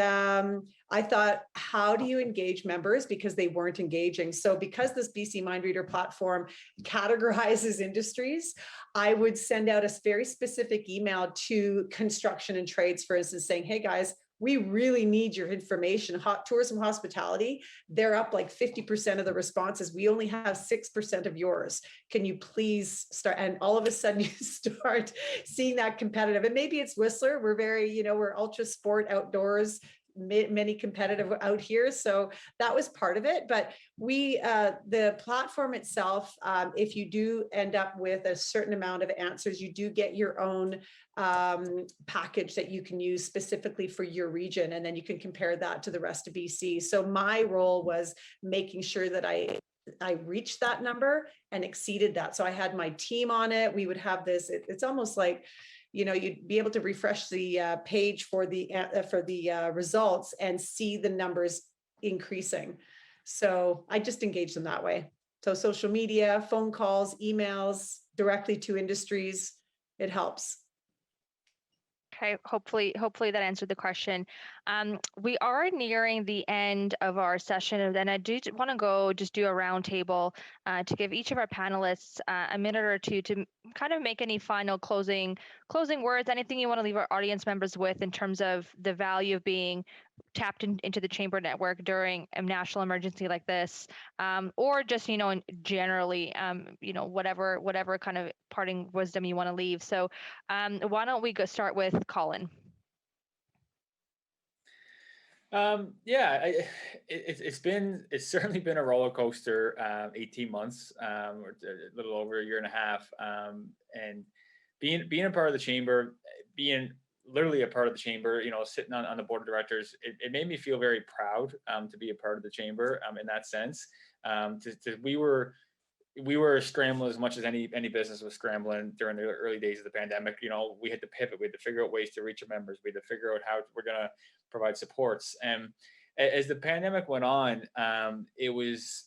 I thought, how do you engage members? Because they weren't engaging. So because this BC Mindreader platform categorizes industries, I would send out a very specific email to construction and trades, for instance, saying, hey guys, we really need your information. Tourism hospitality, they're up like 50% of the responses. We only have 6% of yours. Can you please start? And all of a sudden you start seeing that competitive. And maybe it's Whistler. We're very, we're ultra sport outdoors, many competitive out here. So that was part of it. But the platform itself, if you do end up with a certain amount of answers, you do get your own package that you can use specifically for your region. And then you can compare that to the rest of BC. So my role was making sure that I reached that number and exceeded that. So I had my team on it. We would have this, it's almost like, you'd be able to refresh the page for the results and see the numbers increasing. So I just engage them that way. So social media, phone calls, emails, directly to industries, it helps. Okay, hopefully that answered the question. We are nearing the end of our session, and I do want to just do a roundtable to give each of our panelists a minute or two to kind of make any final closing words, anything you want to leave our audience members with in terms of the value of being tapped into the chamber network during a national emergency like this, or just generally, whatever kind of parting wisdom you want to leave. So why don't we start with Colin? Yeah, it's certainly been a roller coaster. 18 months, or a little over a year and a half, and being a part of the chamber, being literally a part of the chamber, sitting on the board of directors, it made me feel very proud, to be a part of the chamber, in that sense. We were scrambling as much as any business was scrambling during the early days of the pandemic. We had to pivot. We had to figure out ways to reach our members. We had to figure out how we're going to provide supports. And as the pandemic went on, it was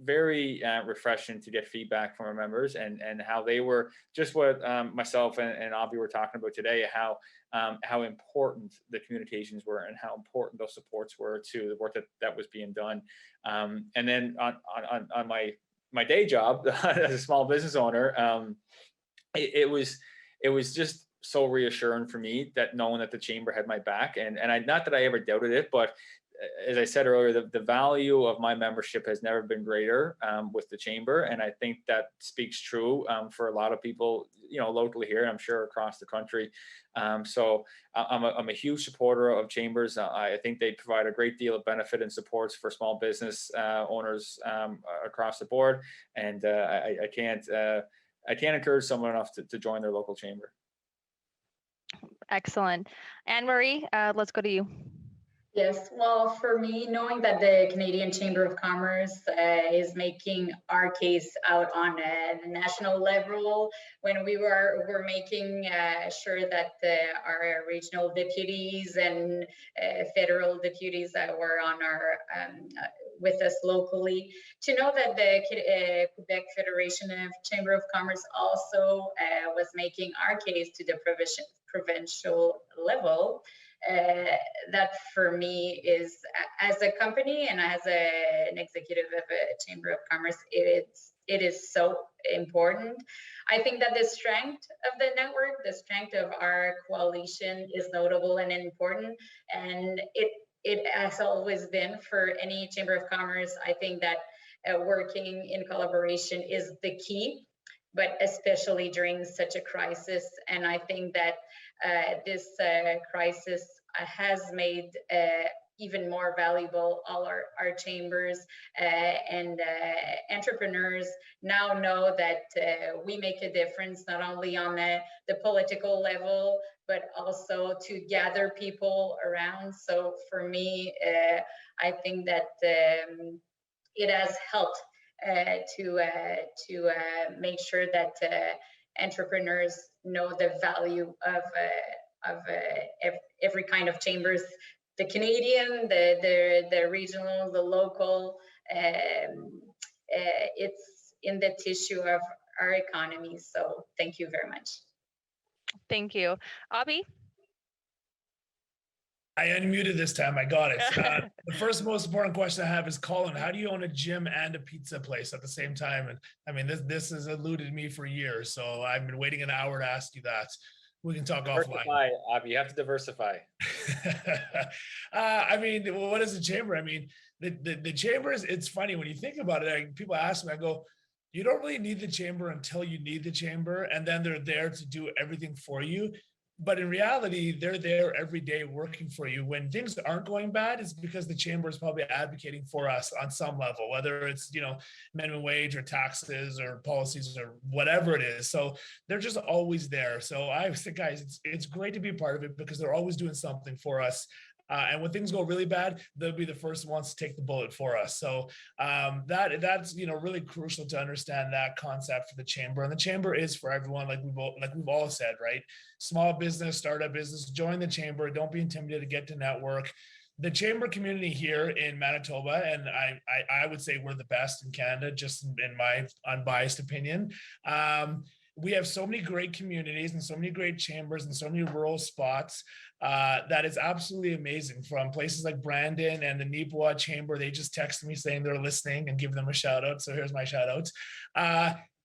very refreshing to get feedback from our members, and how they were, just what myself and Avi were talking about today, how important the communications were and how important those supports were to the work that was being done. And then on my day job as a small business owner, it was just so reassuring for me, that knowing that the chamber had my back, and not that I ever doubted it, but as I said earlier, the value of my membership has never been greater, with the chamber, and I think that speaks true, for a lot of people, locally here, and I'm sure across the country. So I'm a huge supporter of chambers. I think they provide a great deal of benefit and supports for small business owners, across the board, and I can't encourage someone enough to join their local chamber. Excellent. Anne Marie, let's go to you. Yes, well, for me, knowing that the Canadian Chamber of Commerce is making our case out on a national level, when were making sure that our regional deputies and federal deputies that were on our with us locally, to know that the Quebec Federation of Chamber of Commerce also was making our case to the provincial level. That for me is, as a company and as an executive of a chamber of commerce, it is so important. I think that the strength of the network, the strength of our coalition is notable and important, and it has always been for any chamber of commerce. I think that working in collaboration is the key, but especially during such a crisis. And I think that this crisis has made even more valuable all our chambers, and entrepreneurs now know that we make a difference, not only on the political level, but also to gather people around. So for me, I think that it has helped to make sure that entrepreneurs know the value of every kind of chambers, the Canadian, the regional, the local. It's in the tissue of our economy. So thank you very much. Thank you. Avi? I unmuted this time. I got it. The first most important question I have is, Colin, how do you own a gym and a pizza place at the same time? And I mean, this has eluded me for years, so I've been waiting an hour to ask you that. We can talk offline. Avi, you have to diversify. I mean, what is the chamber? I mean, the chamber is, it's funny when you think about it. People ask me, I go, you don't really need the chamber until you need the chamber, and then they're there to do everything for you. But in reality, they're there every day working for you. When things aren't going bad, it's because the chamber is probably advocating for us on some level, whether it's, minimum wage or taxes or policies or whatever it is. So they're just always there. So I think, guys, it's great to be part of it because they're always doing something for us. And when things go really bad, they'll be the first ones to take the bullet for us. So that's really crucial to understand that concept for the chamber. And the chamber is for everyone, like we've all said, right? Small business, startup business, join the chamber. Don't be intimidated to get to network. The chamber community here in Manitoba, and I would say we're the best in Canada, just in my unbiased opinion. We have so many great communities and so many great chambers and so many rural spots that is absolutely amazing. From places like Brandon and the Nipawa Chamber, they just texted me saying they're listening, and give them a shout out. So here's my shout outs.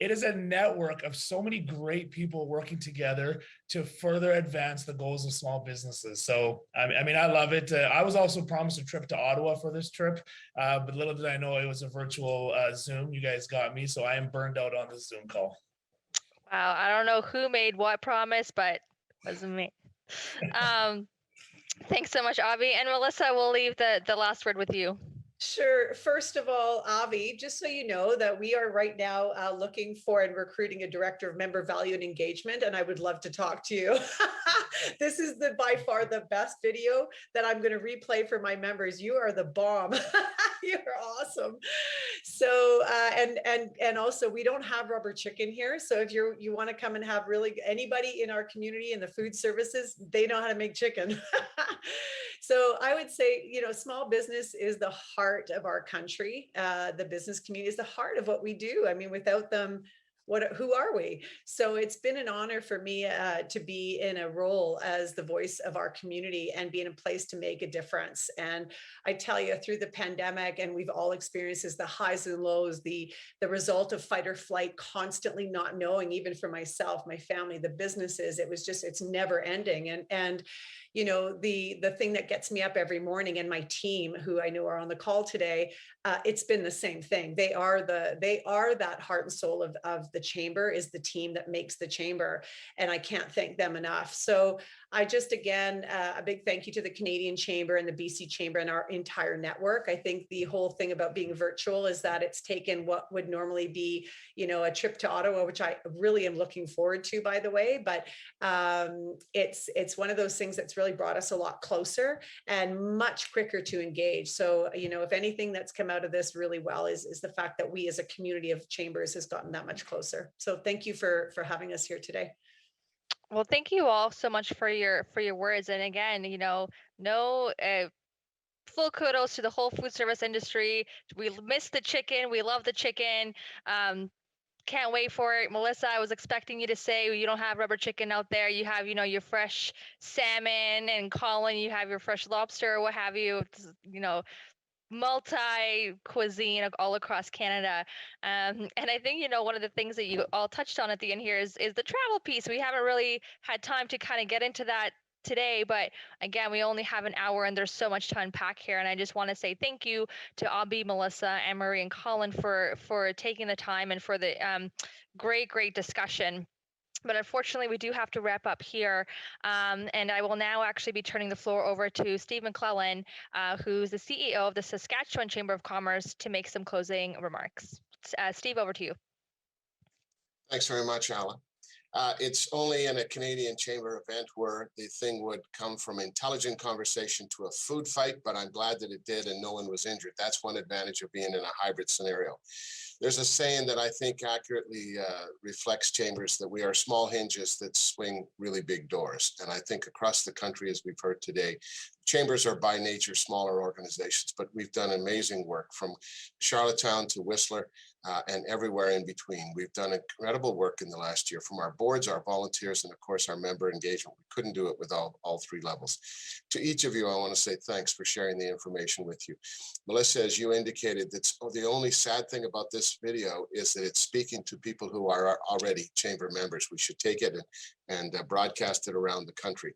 It is a network of so many great people working together to further advance the goals of small businesses. So, I mean, I love it. I was also promised a trip to Ottawa for this trip, but little did I know it was a virtual Zoom. You guys got me, so I am burned out on this Zoom call. Wow, I don't know who made what promise, but it wasn't me. Thanks so much, Avi. And Melissa, we'll leave the last word with you. Sure. First of all, Avi, just so you know that we are right now looking for and recruiting a director of member value and engagement, and I would love to talk to you. This is by far the best video that I'm going to replay for my members. You are the bomb. You're awesome. So and also we don't have rubber chicken here. So if you want to come and have really anybody in our community in the food services, they know how to make chicken. So I would say, small business is the heart of our country. The business community is the heart of what we do. I mean, without them, who are we? So it's been an honor for me to be in a role as the voice of our community and be in a place to make a difference. And I tell you, through the pandemic, and we've all experienced the highs and lows, the result of fight or flight, constantly not knowing, even for myself, my family, the businesses, it's never ending. And the thing that gets me up every morning, and my team, who I know are on the call today, it's been the same thing. They are that heart and soul of the chamber, is the team that makes the chamber. And I can't thank them enough. So I just, again, a big thank you to the Canadian Chamber and the BC Chamber and our entire network. I think the whole thing about being virtual is that it's taken what would normally be, a trip to Ottawa, which I really am looking forward to, by the way. But it's one of those things that's really brought us a lot closer and much quicker to engage. So, if anything that's come out of this really well is the fact that we as a community of chambers has gotten that much closer. So thank you for having us here today. Well, thank you all so much for your words. And again, no full kudos to the whole food service industry. We miss the chicken. We love the chicken. Can't wait for it. Melissa, I was expecting you to say you don't have rubber chicken out there. You have, your fresh salmon, and Colin, you have your fresh lobster, what have you. Multi cuisine all across Canada. And I think, one of the things that you all touched on at the end here is the travel piece. We haven't really had time to kind of get into that today, but again, we only have an hour and there's so much to unpack here. And I just want to say thank you to Abby, Melissa, Anne Marie, and Colin for taking the time and for the great discussion. But unfortunately, we do have to wrap up here. And I will now actually be turning the floor over to Steve McClellan, who's the CEO of the Saskatchewan Chamber of Commerce, to make some closing remarks. Steve, over to you. Thanks very much, Alan. It's only in a Canadian Chamber event where the thing would come from intelligent conversation to a food fight, but I'm glad that it did and no one was injured. That's one advantage of being in a hybrid scenario. There's a saying that I think accurately reflects chambers, that we are small hinges that swing really big doors. And I think across the country, as we've heard today, chambers are by nature smaller organizations, but we've done amazing work from Charlottetown to Whistler and everywhere in between. We've done incredible work in the last year from our boards, our volunteers, and of course, our member engagement. We couldn't do it with all three levels. To each of you, I want to say thanks for sharing the information with you. Melissa, as you indicated, that's the only sad thing about this video is that it's speaking to people who are already chamber members. We should take it and broadcast it around the country.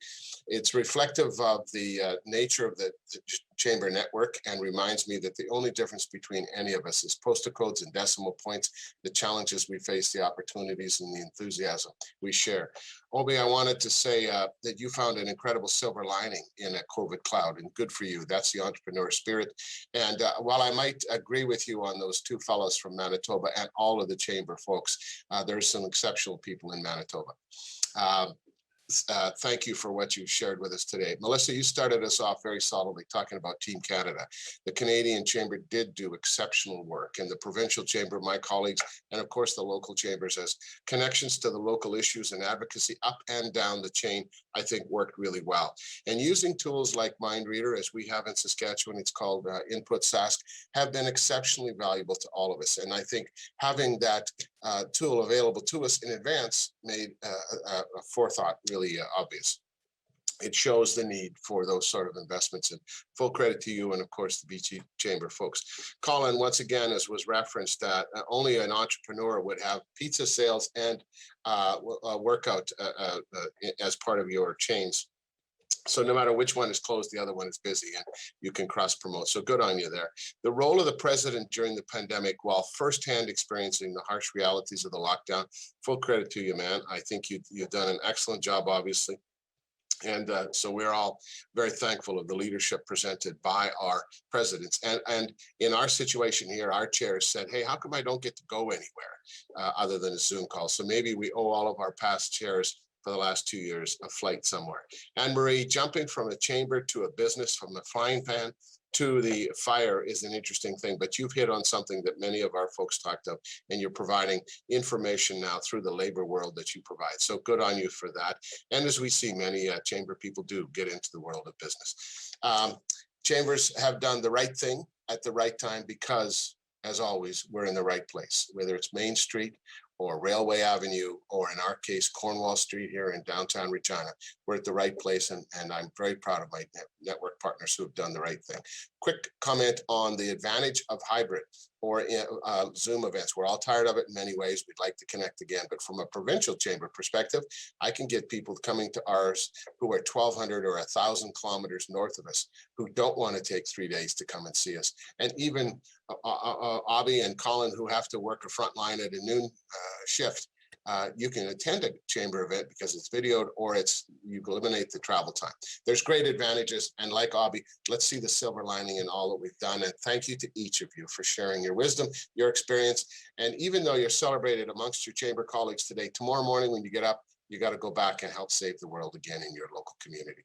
It's reflective of the nature of the chamber network and reminds me that the only difference between any of us is postal codes and decimal points, the challenges we face, the opportunities, and the enthusiasm we share. Obi, I wanted to say that you found an incredible silver lining in a COVID cloud, and good for you. That's the entrepreneur spirit. And while I might agree with you on those two fellows from Manitoba and all of the chamber folks, there's some exceptional people in Manitoba. Thank you for what you shared with us today. Melissa, you started us off very solidly talking about Team Canada. The Canadian Chamber did do exceptional work, and the provincial chamber, my colleagues, and of course the local chambers as connections to the local issues and advocacy up and down the chain, I think worked really well. And using tools like MindReader, as we have in Saskatchewan, it's called Input Sask, have been exceptionally valuable to all of us. And I think having that tool available to us in advance made a forethought really obvious. It shows the need for those sort of investments, and full credit to you and of course the BC Chamber folks. Colin, once again, as was referenced, that only an entrepreneur would have pizza sales and workout as part of your chains. So no matter which one is closed, the other one is busy, and you can cross promote. So good on you there. The role of the president during the pandemic, while firsthand experiencing the harsh realities of the lockdown, full credit to you, man. I think you've done an excellent job, obviously. And so we're all very thankful of the leadership presented by our presidents. And in our situation here, our chairs said, hey, how come I don't get to go anywhere other than a Zoom call? So maybe we owe all of our past chairs for the last 2 years a flight somewhere. Anne Marie, jumping from a chamber to a business, from the frying pan to the fire is an interesting thing, but you've hit on something that many of our folks talked of, and you're providing information now through the labor world that you provide. So good on you for that. And as we see, many chamber people do get into the world of business. Chambers have done the right thing at the right time because, as always, we're in the right place, whether it's Main Street or Railway Avenue, or in our case, Cornwall Street here in downtown Regina. We're at the right place, and I'm very proud of my network partners who have done the right thing. Quick comment on the advantage of hybrid or Zoom events. We're all tired of it in many ways. We'd like to connect again, but from a provincial chamber perspective, I can get people coming to ours who are 1,200 or 1,000 kilometers north of us, who don't want to take 3 days to come and see us. And even Abby and Colin, who have to work a front line at a noon shift, you can attend a chamber event because it's videoed, or you eliminate the travel time. There's great advantages, and like Abby, let's see the silver lining in all that we've done. And thank you to each of you for sharing your wisdom, your experience. And even though you're celebrated amongst your chamber colleagues today, tomorrow morning when you get up, you got to go back and help save the world again in your local community.